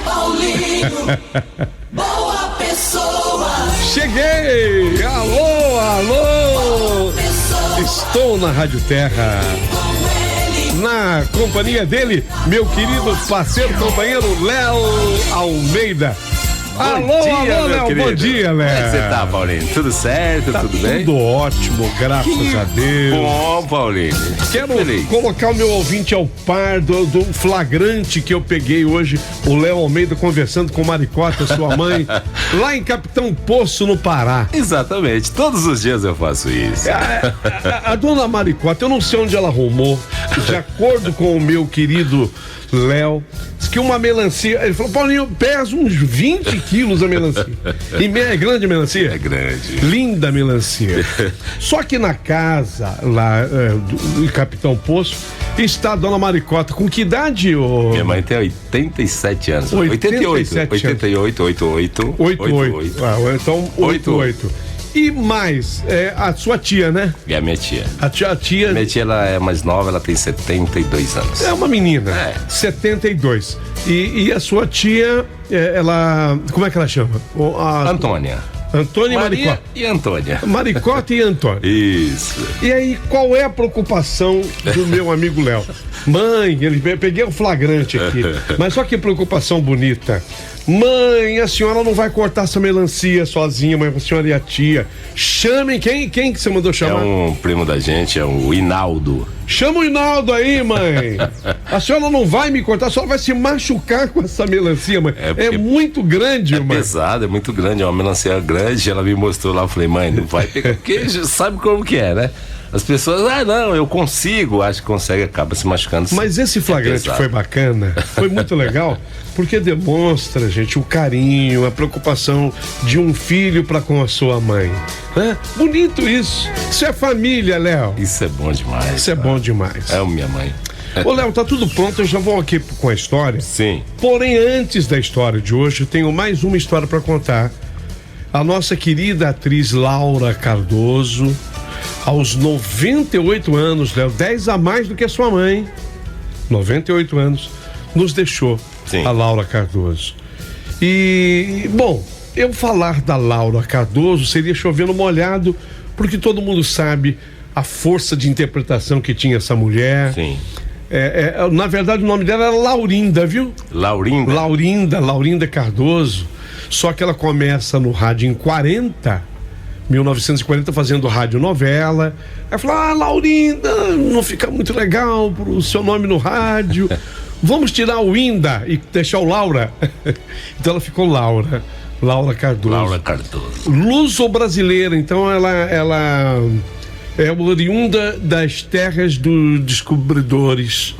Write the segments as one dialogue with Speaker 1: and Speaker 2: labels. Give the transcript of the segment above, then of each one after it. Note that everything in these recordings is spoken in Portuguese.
Speaker 1: Paulinho, Boa Pessoa.
Speaker 2: Cheguei! Alô, alô! Estou na Rádio Terra. Na companhia dele, meu querido parceiro, companheiro Léo Almeida. Alô, Léo, bom dia, Léo.
Speaker 3: Como é que você tá, Paulinho? Tudo certo?
Speaker 2: Tá
Speaker 3: tudo bem?
Speaker 2: Tudo ótimo, graças a Deus.
Speaker 3: Bom, Paulinho.
Speaker 2: Quero colocar o meu ouvinte ao par do flagrante que eu peguei hoje, o Léo Almeida conversando com Maricota, sua mãe, lá em Capitão Poço, no Pará.
Speaker 3: Exatamente, todos os dias eu faço isso.
Speaker 2: A dona Maricota, eu não sei onde ela arrumou, de acordo com o meu querido Léo, disse que uma melancia, ele falou, Paulinho, pesa uns 20 quilos a melancia. E é grande a melancia?
Speaker 3: É grande.
Speaker 2: Linda a melancia. Só que na casa, lá do Capitão Poço, está a dona Maricota. Com que idade, ô?
Speaker 3: Minha mãe tem 87 anos.
Speaker 2: 88.
Speaker 3: 88.
Speaker 2: Então, 88. E mais, a sua tia, né?
Speaker 3: E a minha tia.
Speaker 2: A tia.
Speaker 3: Minha tia, ela é mais nova, ela tem 72 anos.
Speaker 2: É uma menina. 72. E a sua tia, ela. Como é que ela chama?
Speaker 3: Antônia.
Speaker 2: Antônia e Maricota.
Speaker 3: E Antônia.
Speaker 2: Maricota e Antônia.
Speaker 3: Isso.
Speaker 2: E aí, qual é a preocupação do meu amigo Léo? Mãe, peguei o flagrante aqui, mas só que preocupação bonita. Mãe, a senhora não vai cortar essa melancia sozinha, mãe, a senhora e a tia. Chamem quem que você mandou chamar?
Speaker 3: É um primo da gente, é o Hinaldo.
Speaker 2: Chama o Hinaldo aí, mãe. A senhora não vai me cortar, a senhora vai se machucar com essa melancia, mãe. É muito grande, mãe.
Speaker 3: É pesado, é muito grande, é uma melancia grande. Ela me mostrou lá, eu falei, mãe, não vai pegar, porque sabe como que é, né? As pessoas, não, eu consigo, acho que consegue, acaba se machucando.
Speaker 2: Mas esse flagrante foi bacana, foi muito legal, porque demonstra, gente, o carinho, a preocupação de um filho para com a sua mãe. Bonito isso. Isso é família, Léo.
Speaker 3: Isso é bom demais.
Speaker 2: Isso é bom demais.
Speaker 3: É minha mãe.
Speaker 2: Ô, Léo, tá tudo pronto, eu já vou aqui com a história.
Speaker 3: Sim.
Speaker 2: Porém, antes da história de hoje, eu tenho mais uma história para contar. A nossa querida atriz Laura Cardoso, aos 98 anos, Léo, 10 a mais do que a sua mãe, 98 anos, nos deixou. Sim. A Laura Cardoso. E, bom, eu falar da Laura Cardoso seria chovendo molhado, porque todo mundo sabe a força de interpretação que tinha essa mulher.
Speaker 3: Sim.
Speaker 2: Na verdade, o nome dela era Laurinda, viu? Laurinda Cardoso. Só que ela começa no rádio em 1940, fazendo radionovela. Aí falou, Laurinda, não fica muito legal o seu nome no rádio. Vamos tirar o Inda e deixar o Laura. Então ela ficou Laura Cardoso. Luso-brasileira, então ela é oriunda das terras dos descobridores.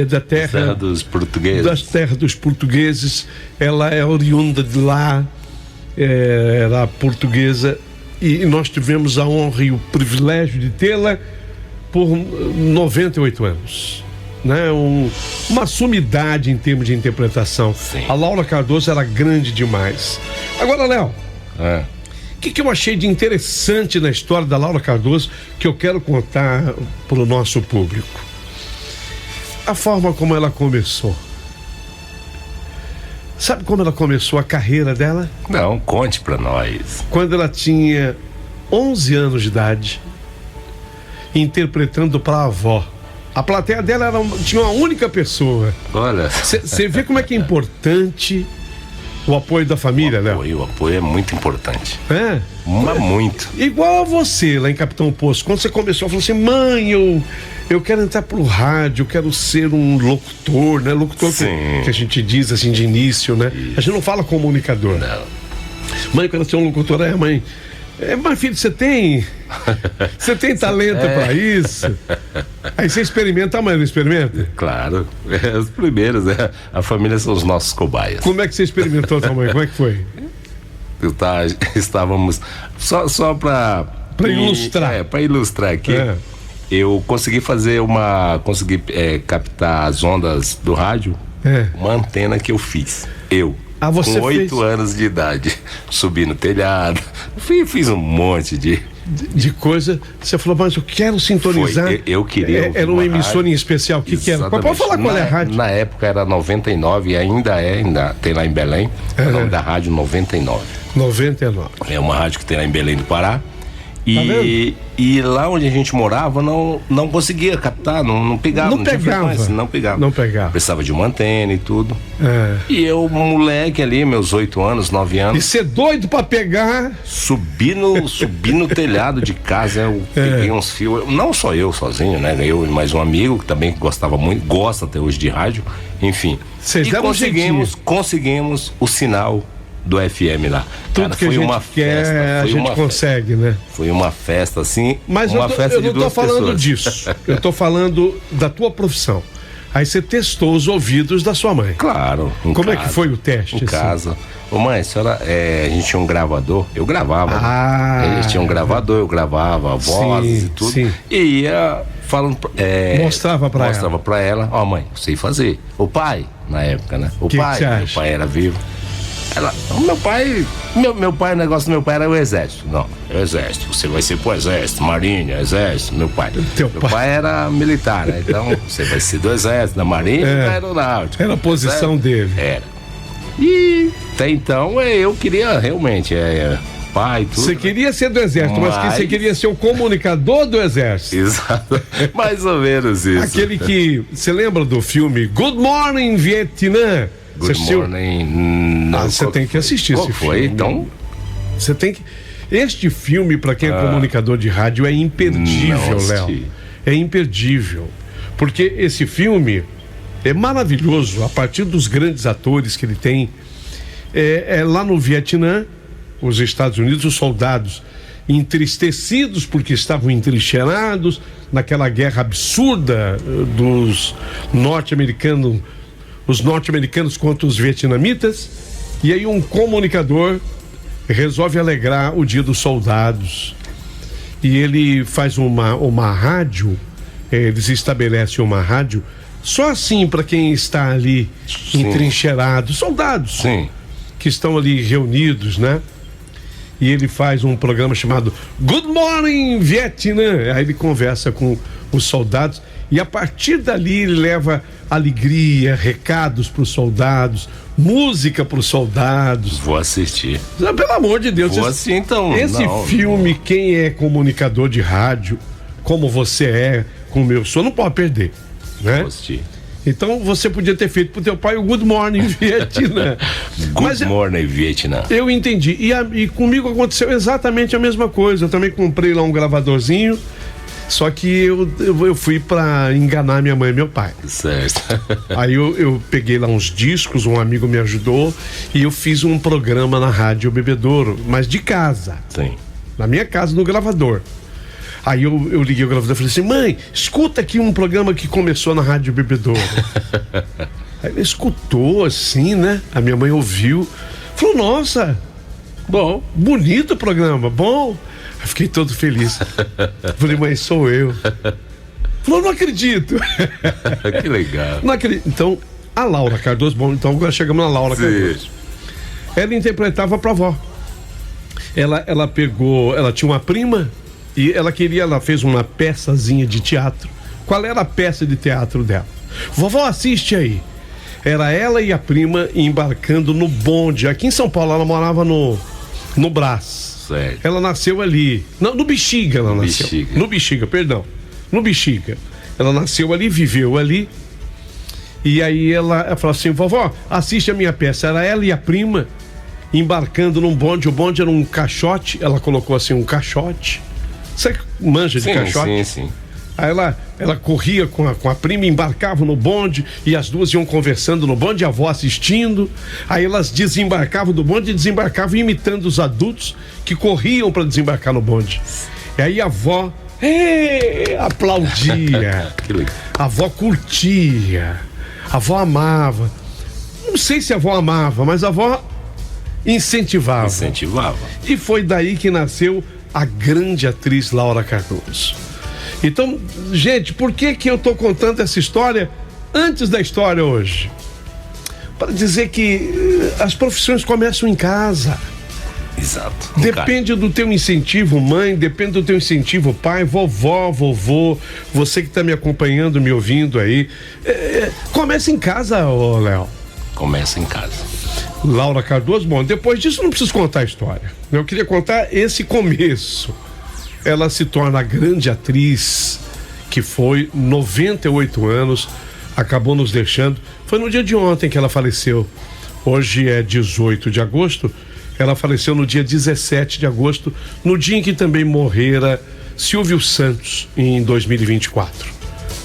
Speaker 2: Da terra
Speaker 3: dos portugueses.
Speaker 2: Das terras dos portugueses. Ela é oriunda de lá, era portuguesa, e nós tivemos a honra e o privilégio de tê-la por 98 anos. Né? Uma sumidade em termos de interpretação.
Speaker 3: Sim.
Speaker 2: A Laura Cardoso era grande demais. Agora, Léo, o que eu achei de interessante na história da Laura Cardoso que eu quero contar para o nosso público? A forma como ela começou. Sabe como ela começou a carreira dela?
Speaker 3: Não, conte pra nós.
Speaker 2: Quando ela tinha 11 anos de idade, interpretando pra avó. A plateia dela tinha uma única pessoa.
Speaker 3: Olha.
Speaker 2: Você vê como é que é importante o apoio da família, Léo?
Speaker 3: O apoio é muito importante.
Speaker 2: Mas
Speaker 3: muito.
Speaker 2: Igual a você lá em Capitão Poço. Quando você começou, falou assim, mãe, eu quero entrar pro rádio, eu quero ser um locutor, né? Locutor que a gente diz assim de início, né? Isso. A gente não fala comunicador.
Speaker 3: Não.
Speaker 2: Mãe, eu quero ser um locutor, mãe. Mas filho, você tem talento pra isso? Aí você experimenta, a mãe não experimenta?
Speaker 3: Claro, os primeiros, né? A família são os nossos cobaias.
Speaker 2: Como é que você experimentou, tua mãe? Como é que foi?
Speaker 3: Estávamos só para
Speaker 2: ilustrar.
Speaker 3: Para ilustrar aqui. Eu consegui captar as ondas do rádio Uma antena que eu fiz. Eu.
Speaker 2: Você
Speaker 3: com 8 anos de idade. Subi no telhado. Fiz um monte de
Speaker 2: coisa. Você falou, mas eu quero sintonizar.
Speaker 3: Eu queria.
Speaker 2: Era uma emissora em especial. O que era? Pode falar qual é a rádio?
Speaker 3: Na época era 99 e ainda tem lá em Belém. O nome da rádio 99.
Speaker 2: 99.
Speaker 3: É uma rádio que tem lá em Belém do Pará.
Speaker 2: E
Speaker 3: lá onde a gente morava não conseguia captar, não pegava. Não pegava. Precisava de uma antena e tudo. E eu, moleque ali, meus 8 anos, 9 anos.
Speaker 2: E ser doido pra pegar.
Speaker 3: Subi no telhado de casa, eu peguei uns fios. Não só eu sozinho, né? Eu e mais um amigo que também gostava muito, gosta até hoje de rádio. Enfim.
Speaker 2: Vocês
Speaker 3: conseguimos o sinal do FM lá.
Speaker 2: Tudo cara, que foi a gente uma quer, festa, a gente consegue, né?
Speaker 3: Foi uma festa assim.
Speaker 2: Mas
Speaker 3: uma
Speaker 2: eu não tô falando disso. Eu tô falando da tua profissão. Aí você testou os ouvidos da sua mãe.
Speaker 3: Claro.
Speaker 2: Como é que foi o teste?
Speaker 3: Em casa. Ô mãe, a senhora, a gente tinha um gravador, eu gravava. Eles tinham um gravador, eu gravava vozes e tudo. Sim. E ia falando.
Speaker 2: Mostrava pra
Speaker 3: ela. Ó, mãe, eu sei fazer. O pai, na época, né? Meu pai era vivo. Meu pai, o negócio do meu pai era o exército. Não, é o exército. Você vai ser pro exército, marinha, exército. Meu pai era militar, né? Então, você vai ser do exército, da marinha e da aeronáutica.
Speaker 2: Era a posição dele.
Speaker 3: Era. E até então eu queria realmente, pai, tudo.
Speaker 2: Você queria ser do exército, mas que você queria ser o comunicador do exército.
Speaker 3: Exato. Mais ou menos isso.
Speaker 2: Aquele que. Você lembra do filme Good Morning Vietnã?
Speaker 3: Good Morning.
Speaker 2: Você tem que assistir esse filme.
Speaker 3: Então.
Speaker 2: Você tem que. Este filme, para quem é comunicador de rádio, é imperdível, Léo. É imperdível. Porque esse filme é maravilhoso a partir dos grandes atores que ele tem. Lá no Vietnã, os Estados Unidos, os soldados entristecidos porque estavam entrincheirados naquela guerra absurda dos norte-americanos. Os norte-americanos contra os vietnamitas, e aí um comunicador resolve alegrar o dia dos soldados, e ele faz uma rádio, eles estabelecem uma rádio só assim para quem está ali entrincheirado, soldados que estão ali reunidos, né? E ele faz um programa chamado Good Morning Vietnã. Aí ele conversa com os soldados e a partir dali ele leva alegria, recados para os soldados, música para os soldados.
Speaker 3: Vou assistir.
Speaker 2: Pelo amor de Deus.
Speaker 3: Vou assistir então.
Speaker 2: Esse filme, quem é comunicador de rádio, como você como eu sou, não pode perder, né?
Speaker 3: Vou assistir.
Speaker 2: Então você podia ter feito pro teu pai o Good Morning Vietnã.
Speaker 3: Good Morning Vietnã.
Speaker 2: Eu entendi. E comigo aconteceu exatamente a mesma coisa. Eu também comprei lá um gravadorzinho. Só que eu fui pra enganar minha mãe e meu pai.
Speaker 3: Certo.
Speaker 2: Aí eu peguei lá uns discos, um amigo me ajudou e eu fiz um programa na Rádio Bebedouro, mas de casa.
Speaker 3: Sim.
Speaker 2: Na minha casa, no gravador. Aí eu liguei o gravador e falei assim: mãe, escuta aqui um programa que começou na Rádio Bebedouro. Aí ele escutou assim, né? A minha mãe ouviu, falou: nossa, bom, bonito o programa, bom. Eu fiquei todo feliz. Falei: mãe, sou eu. Falou: não acredito.
Speaker 3: Que legal.
Speaker 2: Não acredito. Então, a Laura Cardoso, bom, então agora chegamos na Laura Cardoso. Ela interpretava pra avó. Ela pegou, ela tinha uma prima e ela fez uma peçazinha de teatro. Qual era a peça de teatro dela? Vovó, assiste aí. Era ela e a prima embarcando no bonde. Aqui em São Paulo, ela morava no Brás.
Speaker 3: Certo.
Speaker 2: Ela nasceu ali. Não, no Bexiga ela nasceu.
Speaker 3: Bexiga.
Speaker 2: No Bexiga, perdão. No Bexiga. Ela nasceu ali, viveu ali. E aí ela falou assim: vovó, assiste a minha peça. Era ela e a prima embarcando num bonde. O bonde era um caixote. Ela colocou assim um caixote. Você manja de caixote?
Speaker 3: Sim.
Speaker 2: Aí ela corria com a prima, embarcava no bonde e as duas iam conversando no bonde, a avó assistindo. Aí elas desembarcavam do bonde e desembarcavam imitando os adultos que corriam para desembarcar no bonde. E aí a avó aplaudia. A avó curtia. A avó amava. Não sei se a avó amava, mas a avó incentivava. E foi daí que nasceu a grande atriz Laura Cardoso. Então, gente, por que eu tô contando essa história antes da história hoje? para dizer que as profissões começam em casa.
Speaker 3: Exato.
Speaker 2: Depende do teu incentivo, mãe, depende do teu incentivo, pai, vovó, vovô, você que está me acompanhando, me ouvindo aí. Começa em casa, ô Léo.
Speaker 3: Começa em casa.
Speaker 2: Laura Cardoso, bom, depois disso não preciso contar a história. Eu queria contar esse começo. Ela se torna a grande atriz que foi, 98 anos, acabou nos deixando. Foi no dia de ontem que ela faleceu. Hoje é 18 de agosto. Ela faleceu no dia 17 de agosto, no dia em que também morrera Silvio Santos, em 2024.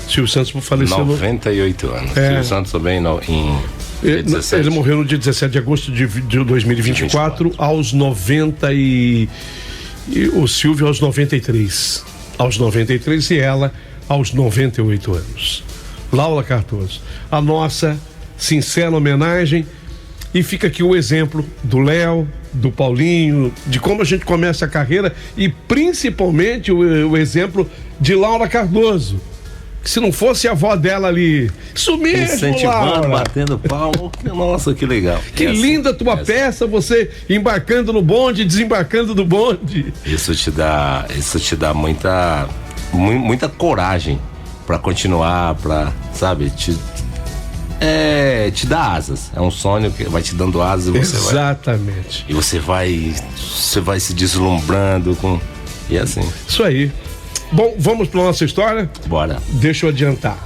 Speaker 2: Silvio Santos faleceu
Speaker 3: 98 anos. Silvio Santos também em 17.
Speaker 2: Ele morreu no dia 17 de agosto de 2024, aos 90 e o Silvio aos 93. Aos 93 e ela aos 98 anos. Laura Cardoso, a nossa sincera homenagem, e fica aqui o exemplo do Léo, do Paulinho, de como a gente começa a carreira e principalmente o exemplo de Laura Cardoso. Que se não fosse a avó dela ali, isso mesmo,
Speaker 3: incentivando,
Speaker 2: Laura,
Speaker 3: batendo palma, nossa, que legal.
Speaker 2: Que linda tua peça, você embarcando no bonde, desembarcando do bonde.
Speaker 3: Isso te dá muita coragem pra continuar, pra, sabe, te dá asas. É um sonho que vai te dando asas e você
Speaker 2: Exatamente.
Speaker 3: E você vai se deslumbrando e assim.
Speaker 2: Isso aí. Bom, vamos para nossa história?
Speaker 3: Bora.
Speaker 2: Deixa eu adiantar.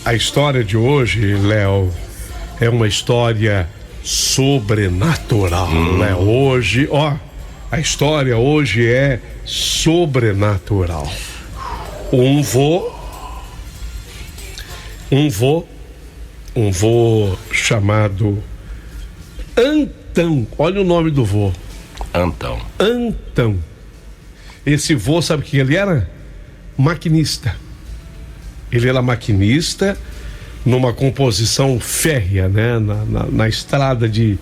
Speaker 2: A história de hoje, Léo, é uma história sobrenatural, né? Hoje, a história hoje é sobrenatural. Um vô chamado Antão. Olha o nome do vô. Antão. Esse vô, sabe o que ele era? Maquinista. Ele era maquinista numa composição férrea, né? Na estrada de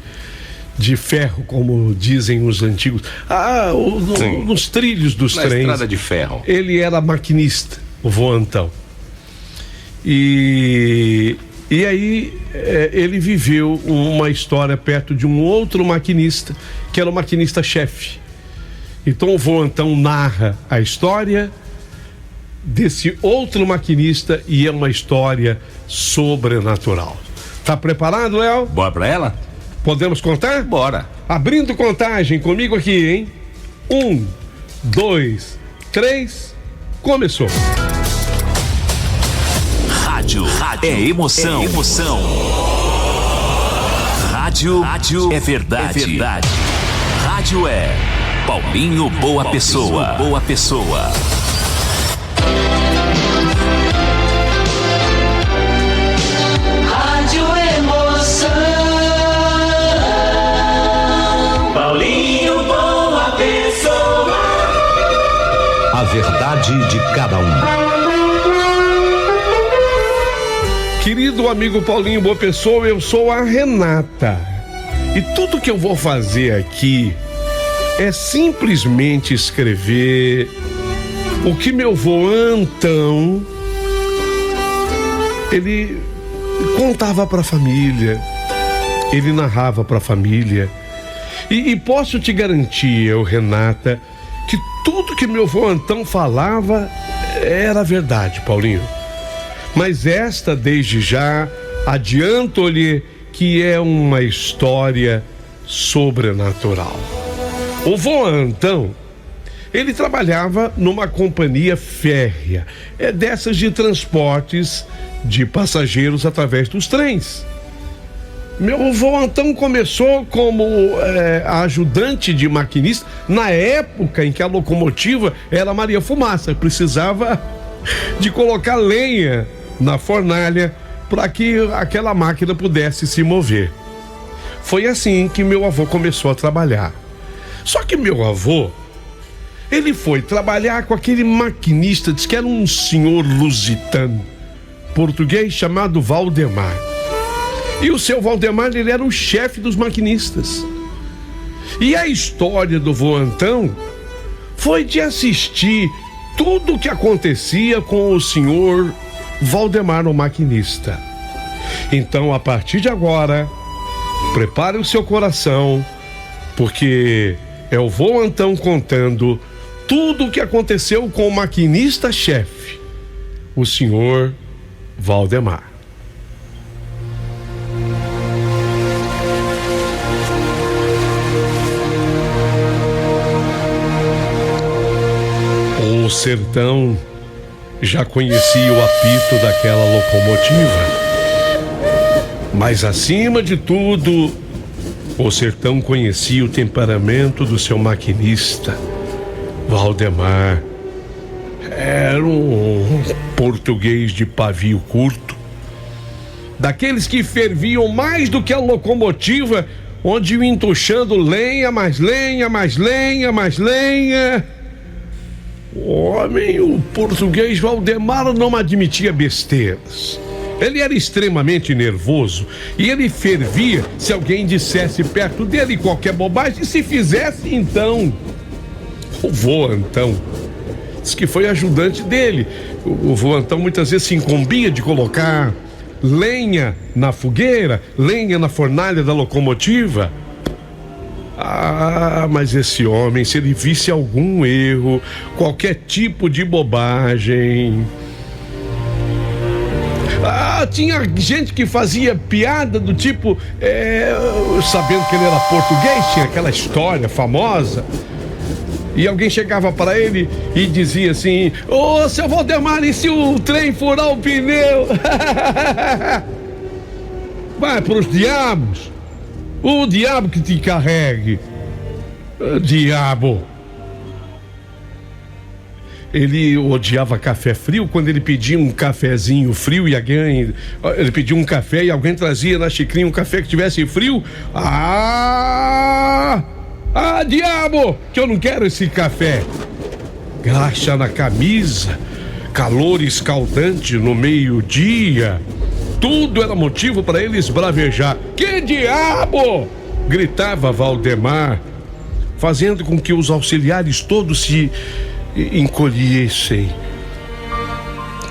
Speaker 2: ferro, como dizem os antigos. Nos trilhos dos trens. Na
Speaker 3: estrada de ferro.
Speaker 2: Ele era maquinista, o vô Antão. E aí ele viveu uma história perto de um outro maquinista, que era o maquinista-chefe. Então o vô Antão narra a história desse outro maquinista e é uma história sobrenatural. Tá preparado, Léo?
Speaker 3: Bora pra ela?
Speaker 2: Podemos contar?
Speaker 3: Bora.
Speaker 2: Abrindo contagem comigo aqui, hein? 1, 2, 3, começou.
Speaker 4: Rádio é emoção. Rádio é verdade. Rádio é Paulinho Boa Pessoa.
Speaker 1: Rádio Emoção. Paulinho Boa Pessoa.
Speaker 4: A verdade de cada um.
Speaker 2: Querido amigo Paulinho Boa Pessoa, eu sou a Renata. E tudo que eu vou fazer aqui é simplesmente escrever o que meu vô Antão, ele contava para a família, ele narrava para a família. E posso te garantir, Renata, que tudo que meu vô Antão falava era verdade, Paulinho. Mas esta, desde já, adianto-lhe que é uma história sobrenatural. O vô Antão, ele trabalhava numa companhia férrea, dessas de transportes de passageiros através dos trens. Meu vô Antão começou como ajudante de maquinista na época em que a locomotiva era Maria Fumaça, precisava de colocar lenha na fornalha para que aquela máquina pudesse se mover. Foi assim que meu avô começou a trabalhar. Só que meu avô, ele foi trabalhar com aquele maquinista, diz que era um senhor lusitano, português, chamado Valdemar. E o seu Valdemar, ele era o chefe dos maquinistas. E a história do vô Antão foi de assistir tudo o que acontecia com o senhor Valdemar, o maquinista. Então, a partir de agora, prepare o seu coração, porque é o vô Antão contando tudo o que aconteceu com o maquinista-chefe, o senhor Valdemar. O sertão já conhecia o apito daquela locomotiva, mas acima de tudo, o sertão conhecia o temperamento do seu maquinista, Valdemar. Era um português de pavio curto, daqueles que ferviam mais do que a locomotiva, onde iam entuchando lenha, mais lenha, mais lenha, mais lenha. O português Valdemar não admitia besteiras. Ele era extremamente nervoso e ele fervia se alguém dissesse perto dele qualquer bobagem. E se fizesse, então, o vô Antão diz que foi ajudante dele. O vô Antão muitas vezes se incumbia de colocar lenha na fogueira, lenha na fornalha da locomotiva. Mas esse homem, se ele visse algum erro, qualquer tipo de bobagem... tinha gente que fazia piada do tipo, sabendo que ele era português, tinha aquela história famosa, e alguém chegava para ele e dizia assim: ô, seu Valdemar, e se o trem furar o pneu? Vai pros diabos, o diabo que te carregue, diabo. Ele odiava café frio. Quando ele pedia um cafezinho frio e alguém... Ele pedia um café e alguém trazia na xicrinha um café que tivesse frio. Diabo, que eu não quero esse café. Graxa na camisa, calor escaldante no meio-dia. Tudo era motivo para ele esbravejar. Que diabo! Gritava Valdemar, fazendo com que os auxiliares todos se encolhessem.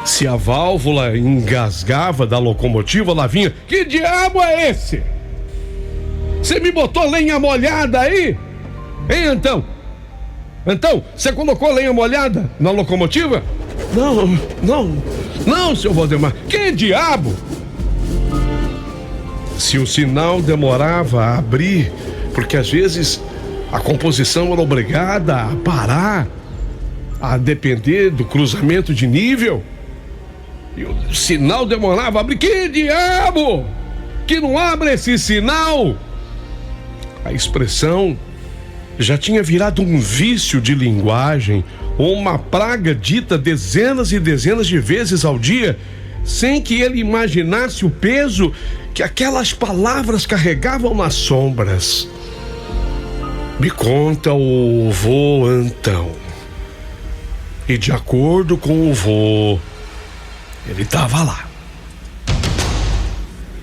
Speaker 2: Se a válvula engasgava da locomotiva, lá vinha: que diabo é esse? Você me botou lenha molhada aí? Hein, Antão? Antão, você colocou lenha molhada na locomotiva? Não, seu Valdemar. Que diabo? Se o sinal demorava a abrir, porque às vezes a composição era obrigada a parar, a depender do cruzamento de nível, e o sinal demorava a abrir. Que diabo que não abre esse sinal? A expressão já tinha virado um vício de linguagem, ou uma praga dita dezenas e dezenas de vezes ao dia, sem que ele imaginasse o peso que aquelas palavras carregavam nas sombras. Me conta o vô Antão. E de acordo com o vô, ele estava lá.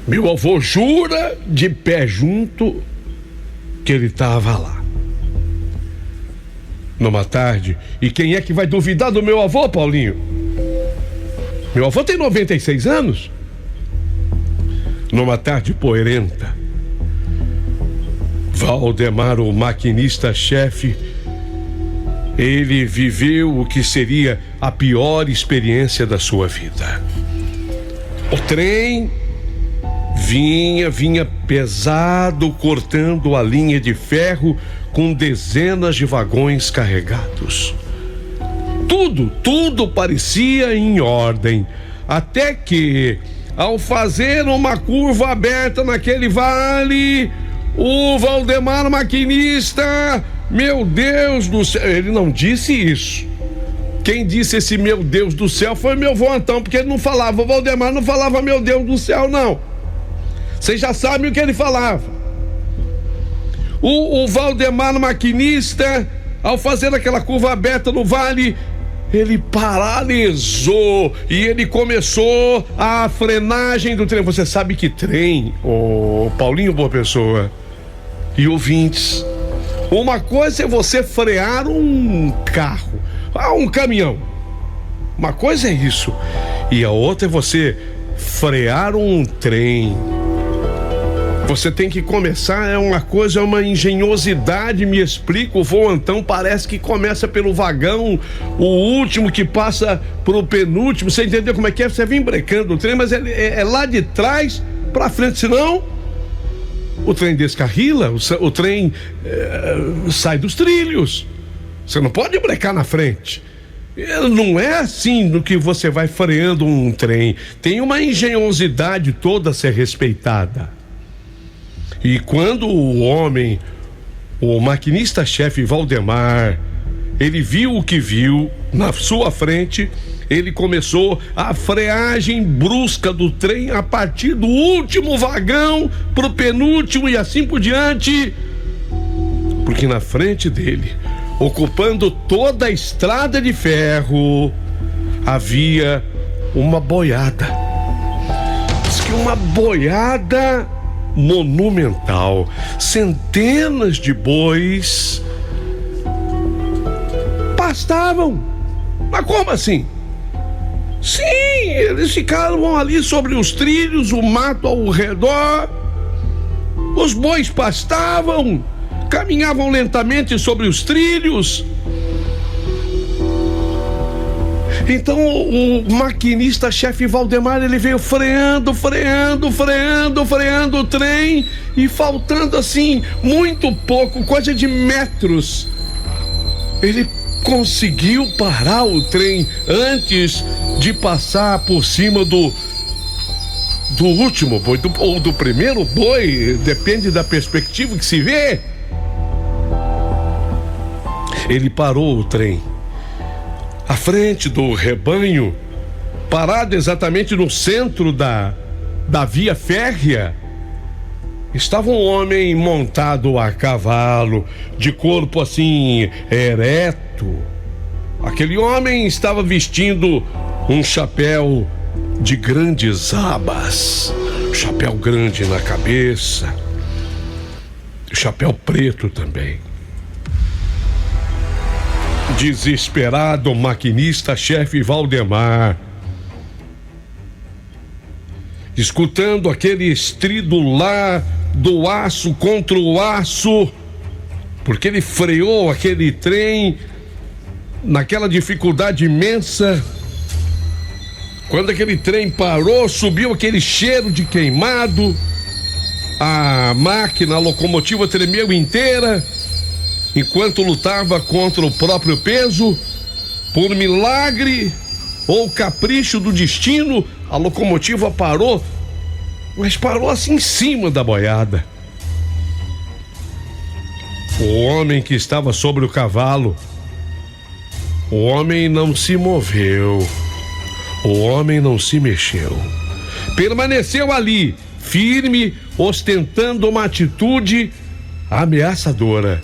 Speaker 2: Meu avô jura de pé junto que ele estava lá. Numa tarde, e quem é que vai duvidar do meu avô, Paulinho? Meu avô tem 96 anos. Numa tarde poeirenta, Valdemar, o maquinista-chefe, ele viveu o que seria a pior experiência da sua vida. O trem vinha pesado, cortando a linha de ferro com dezenas de vagões carregados. Tudo parecia em ordem, até que, ao fazer uma curva aberta naquele vale, o Valdemar maquinista, meu Deus do céu, ele não disse isso. Quem disse esse meu Deus do céu foi meu vô Antão, porque ele não falava, o Valdemar não falava meu Deus do céu, não. Vocês já sabem o que ele falava. O Valdemar maquinista, ao fazer aquela curva aberta no vale, ele paralisou e ele começou a frenagem do trem. Você sabe que trem, Paulinho, boa pessoa e ouvintes, uma coisa é você frear um carro, um caminhão. Uma coisa é isso. E a outra é você frear um trem. Você tem que começar, é uma engenhosidade, me explica. O voo então parece que começa pelo vagão, o último que passa pro penúltimo. Você entendeu como é que é? Você vem brecando o trem, mas é lá de trás pra frente, senão o trem descarrila, o trem sai dos trilhos. Você não pode brecar na frente. Não é assim no que você vai freando um trem. Tem uma engenhosidade toda a ser respeitada. E quando o maquinista-chefe Valdemar, ele viu o que viu na sua frente, ele começou a freagem brusca do trem a partir do último vagão pro penúltimo e assim por diante, porque na frente dele, ocupando toda a estrada de ferro, havia uma boiada. Diz que uma boiada monumental, centenas de bois pastavam. Mas como assim? Sim, eles ficavam ali sobre os trilhos, o mato ao redor, os bois pastavam, caminhavam lentamente sobre os trilhos. Então o maquinista-chefe Valdemar, ele veio freando o trem, e faltando assim muito pouco, coisa de metros, ele conseguiu parar o trem antes de passar por cima do último boi, ou do primeiro boi, depende da perspectiva que se vê. Ele parou o trem à frente do rebanho, parado exatamente no centro da via férrea. Estava um homem montado a cavalo, de corpo assim ereto. Aquele homem estava vestindo um chapéu de grandes abas, chapéu grande na cabeça, chapéu preto também. Desesperado, o maquinista-chefe Valdemar, escutando aquele estrido lá do aço contra o aço, porque ele freou aquele trem naquela dificuldade imensa. Quando aquele trem parou, subiu aquele cheiro de queimado, a máquina, a locomotiva tremeu inteira. Enquanto lutava contra o próprio peso, por milagre ou capricho do destino, a locomotiva parou, mas parou assim em cima da boiada. O homem que estava sobre o cavalo, o homem não se moveu, o homem não se mexeu, permaneceu ali, firme, ostentando uma atitude ameaçadora.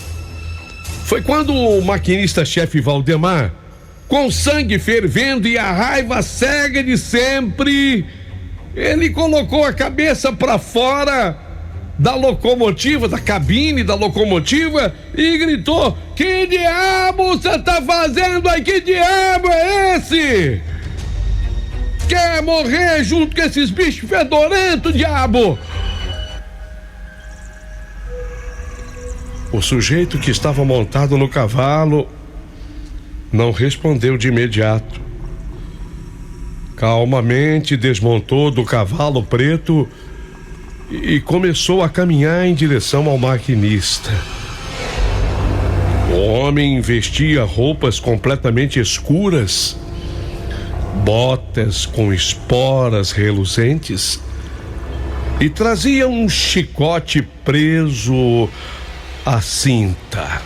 Speaker 2: Foi quando o maquinista-chefe Valdemar, com sangue fervendo e a raiva cega de sempre, ele colocou a cabeça para fora da locomotiva, da cabine da locomotiva, e gritou: "Que diabo você tá fazendo aí? Que diabo é esse? Quer morrer junto com esses bichos fedorentos, diabo?" O sujeito que estava montado no cavalo não respondeu de imediato. Calmamente desmontou do cavalo preto e começou a caminhar em direção ao maquinista. O homem vestia roupas completamente escuras, botas com esporas reluzentes, e trazia um chicote preso à cinta.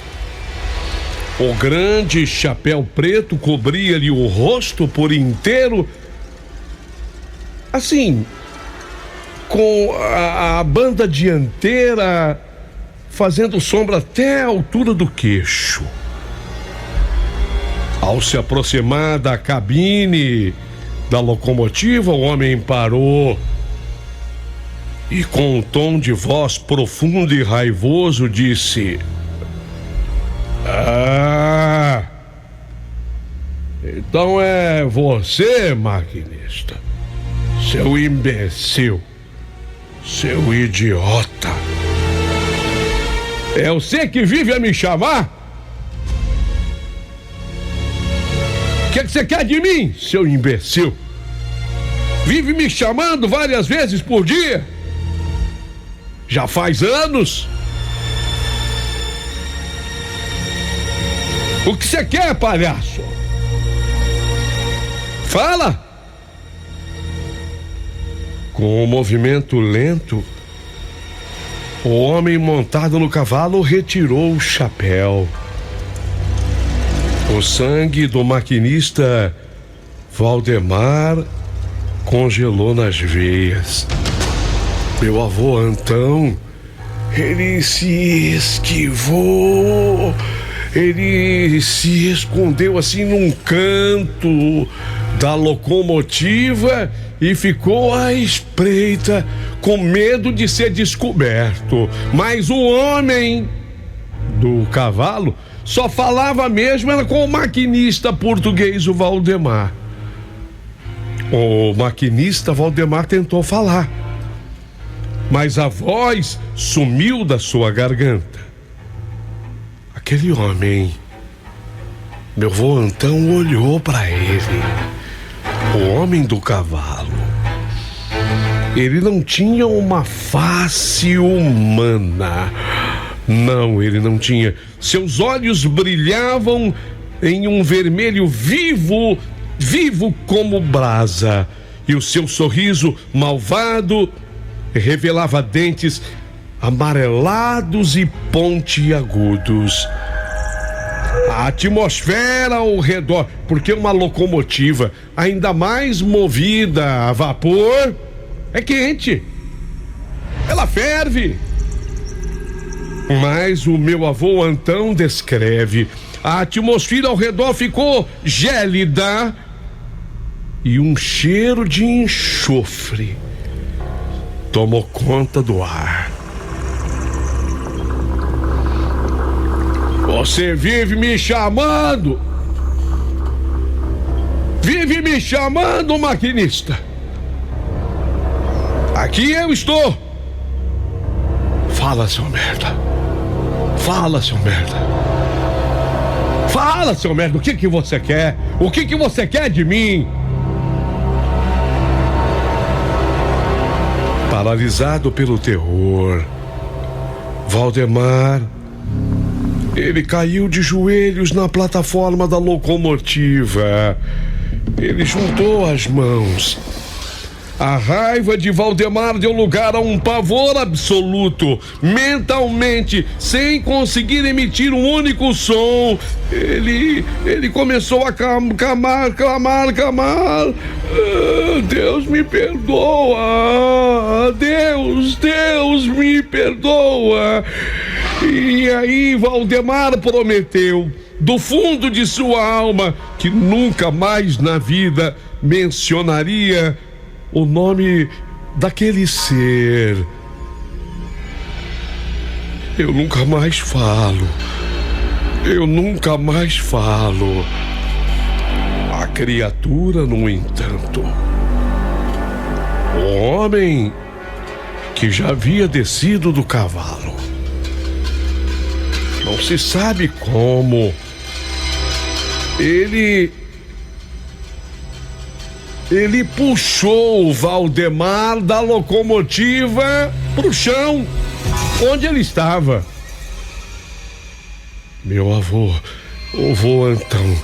Speaker 2: O grande chapéu preto cobria-lhe o rosto por inteiro, assim, com a banda dianteira fazendo sombra até a altura do queixo. Ao se aproximar da cabine da locomotiva, o homem parou e, com um tom de voz profundo e raivoso, disse: "Ah, então é você, maquinista, seu imbecil, seu idiota. É você que vive a me chamar? O que você quer de mim, seu imbecil? Vive me chamando várias vezes por dia. Já faz anos. O que você quer, palhaço? Fala! Com um movimento lento, o homem montado no cavalo retirou o chapéu. O sangue do maquinista Valdemar congelou nas veias. Meu avô Antão, ele se esquivou, ele se escondeu assim num canto da locomotiva e ficou à espreita, com medo de ser descoberto. Mas o homem do cavalo só falava mesmo era com o maquinista português, o Valdemar. O maquinista Valdemar tentou falar, mas a voz sumiu da sua garganta. Aquele homem, meu vô Antão olhou para ele, o homem do cavalo. Ele não tinha uma face humana. Não, ele não tinha. Seus olhos brilhavam em um vermelho vivo, vivo como brasa. E o seu sorriso malvado revelava dentes amarelados e pontiagudos. A atmosfera ao redor, porque uma locomotiva, ainda mais movida a vapor, é quente. Ela ferve. Mas o meu avô Antão descreve: a atmosfera ao redor ficou gélida e um cheiro de enxofre tomou conta do ar. Você vive me chamando? Vive me chamando, maquinista? Aqui eu estou. Fala, seu merda. Fala, seu merda. Fala, seu merda. O que você quer? O que você quer de mim? Paralisado pelo terror, Valdemar, ele caiu de joelhos na plataforma da locomotiva. Ele juntou as mãos. A raiva de Valdemar deu lugar a um pavor absoluto. Mentalmente, sem conseguir emitir um único som, ele começou a clamar. Deus me perdoa. Deus me perdoa. E aí Valdemar prometeu, do fundo de sua alma, que nunca mais na vida mencionaria o nome daquele ser. Eu nunca mais falo. A criatura, no entanto, o homem que já havia descido do cavalo, não se sabe como, ele puxou o Valdemar da locomotiva pro chão, onde ele estava. Meu avô, o vô Antão,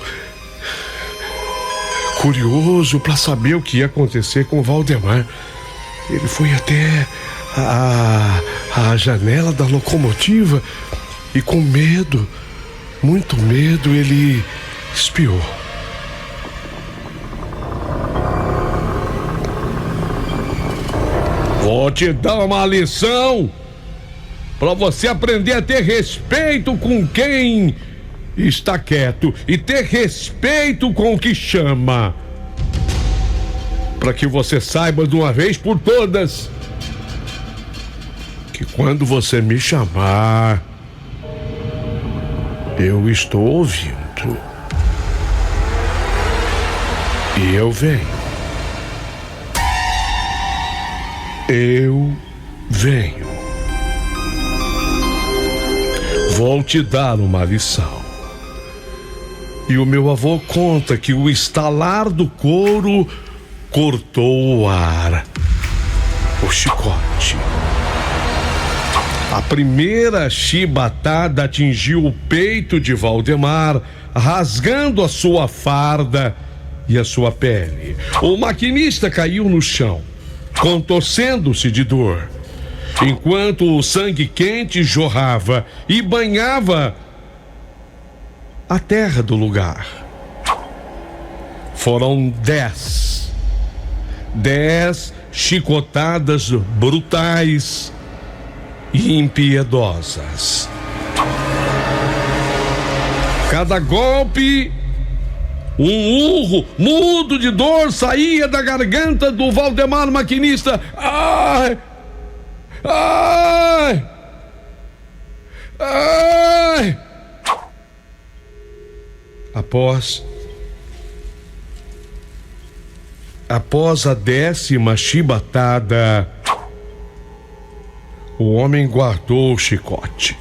Speaker 2: curioso para saber o que ia acontecer com o Valdemar, ele foi até a janela da locomotiva e, com medo, muito medo, ele espiou. Vou te dar uma lição para você aprender a ter respeito com quem está quieto e ter respeito com o que chama, para que você saiba de uma vez por todas que quando você me chamar, eu estou ouvindo e eu venho. Eu venho. vou te dar uma lição. E o meu avô conta que o estalar do couro cortou o ar. O chicote. A primeira chibatada atingiu o peito de Valdemar, rasgando a sua farda e a sua pele. O maquinista caiu no chão, contorcendo-se de dor, enquanto o sangue quente jorrava e banhava a terra do lugar. Foram 10 chicotadas brutais e impiedosas. Cada golpe, um urro mudo de dor saía da garganta do Valdemar maquinista. Ai! Ai! Ai! Após a 10ª chibatada, o homem guardou o chicote.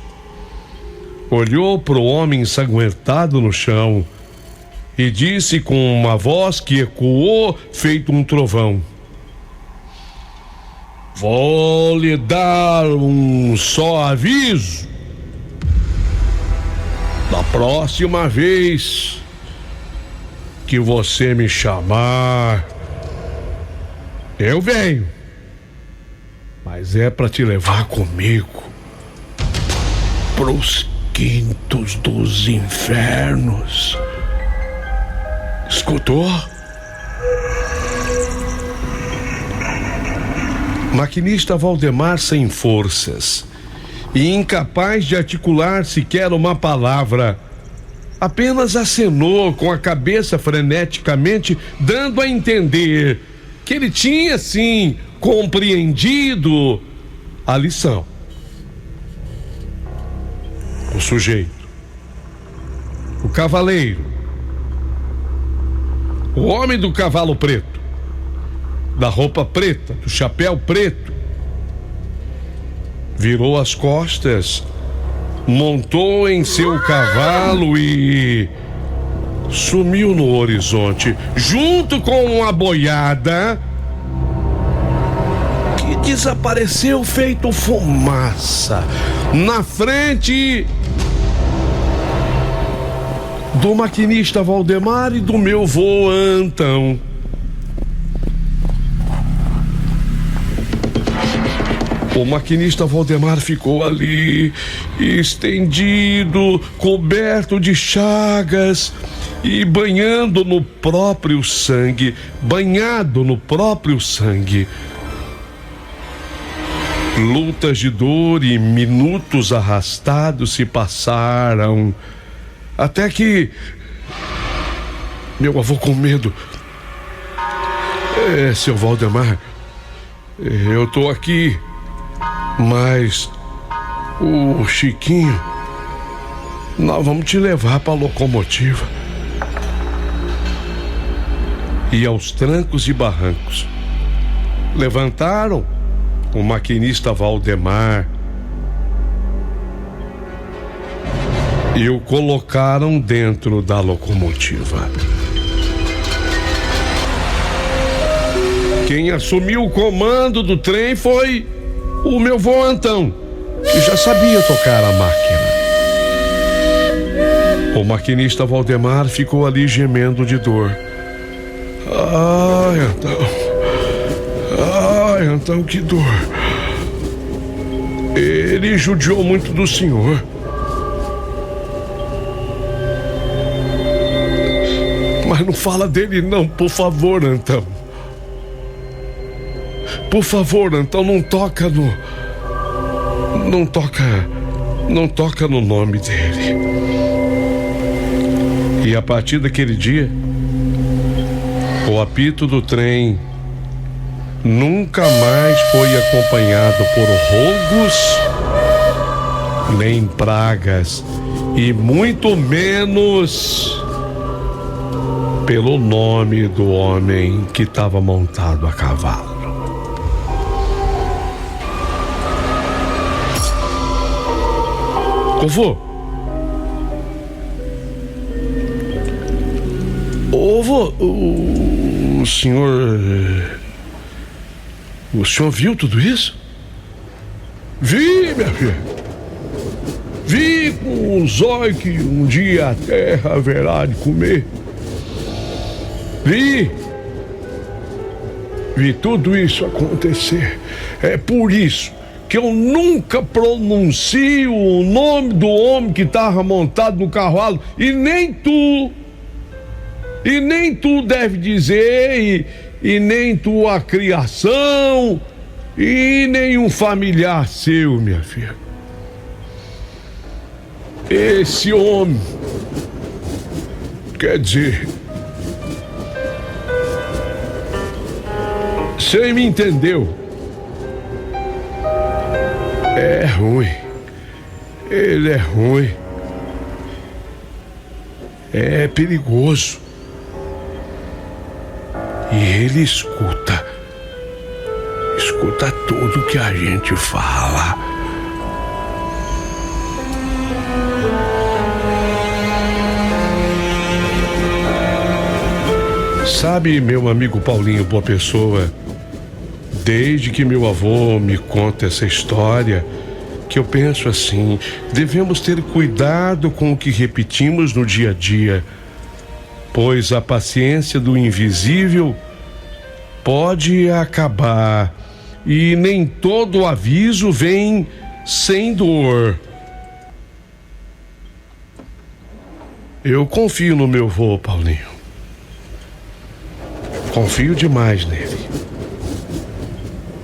Speaker 2: Olhou para o homem ensanguentado no chão e disse com uma voz que ecoou feito um trovão: vou lhe dar um só aviso. Da próxima vez que você me chamar, eu venho. Mas é pra te levar comigo pros quintos dos infernos. Escutou? Maquinista Valdemar, sem forças e incapaz de articular sequer uma palavra, apenas acenou com a cabeça freneticamente, dando a entender que ele tinha, sim, compreendido a lição. O sujeito, o cavaleiro, o homem do cavalo preto, da roupa preta, do chapéu preto, virou as costas, montou em seu cavalo e sumiu no horizonte, junto com a boiada que desapareceu feito fumaça na frente do maquinista Valdemar e do meu vô Antão. O maquinista Valdemar ficou ali, estendido, coberto de chagas e banhado no próprio sangue. Lutas de dor e minutos arrastados se passaram, até que meu avô, com medo: seu Valdemar, eu tô aqui, mas o Chiquinho, nós vamos te levar pra locomotiva. E aos trancos e barrancos levantaram o maquinista Valdemar e o colocaram dentro da locomotiva. Quem assumiu o comando do trem foi o meu vô Antão, que já sabia tocar a máquina. O maquinista Valdemar ficou ali gemendo de dor. Ai, Antão, que dor. Ele judiou muito do senhor. Mas não fala dele não, por favor, Antão. Por favor, Antão, não toca no nome dele. E a partir daquele dia, o apito do trem nunca mais foi acompanhado por rogos, nem pragas, e muito menos pelo nome do homem que estava montado a cavalo. Vô, Ô, vô, o senhor viu tudo isso? Vi, minha filha. Vi com os olhos que um dia a terra haverá de comer. Vi tudo isso acontecer. É por isso que eu nunca pronuncio o nome do homem que estava montado no cavalo, e nem tu deve dizer, e nem tua criação, e nenhum familiar seu, minha filha. Esse homem, quer dizer, você me entendeu? É ruim. Ele é ruim. É perigoso. E ele escuta tudo que a gente fala. Sabe, meu amigo Paulinho, boa pessoa, desde que meu avô me conta essa história, que eu penso assim: devemos ter cuidado com o que repetimos no dia a dia, pois a paciência do invisível pode acabar, e nem todo aviso vem sem dor. Eu confio no meu avô, Paulinho. Confio demais nele.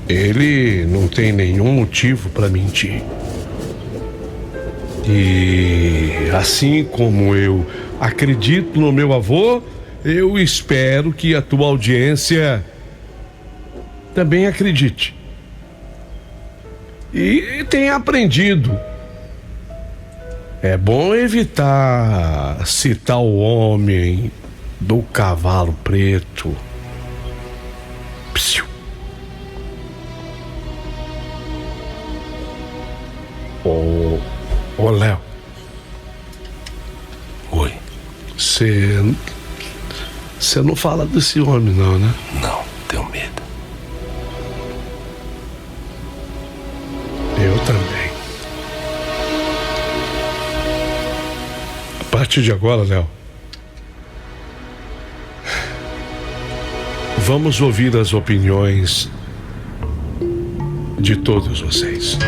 Speaker 2: Ele não tem nenhum motivo para mentir. E assim como eu acredito no meu avô, eu espero que a tua audiência também acredite. E tenha aprendido. É bom evitar citar o homem do cavalo preto. Psiu. Ô, Léo.
Speaker 3: Oi.
Speaker 2: Você não fala desse homem, não, né?
Speaker 3: Não, tenho medo.
Speaker 2: Eu também. A partir de agora, Léo, vamos ouvir as opiniões de todos vocês.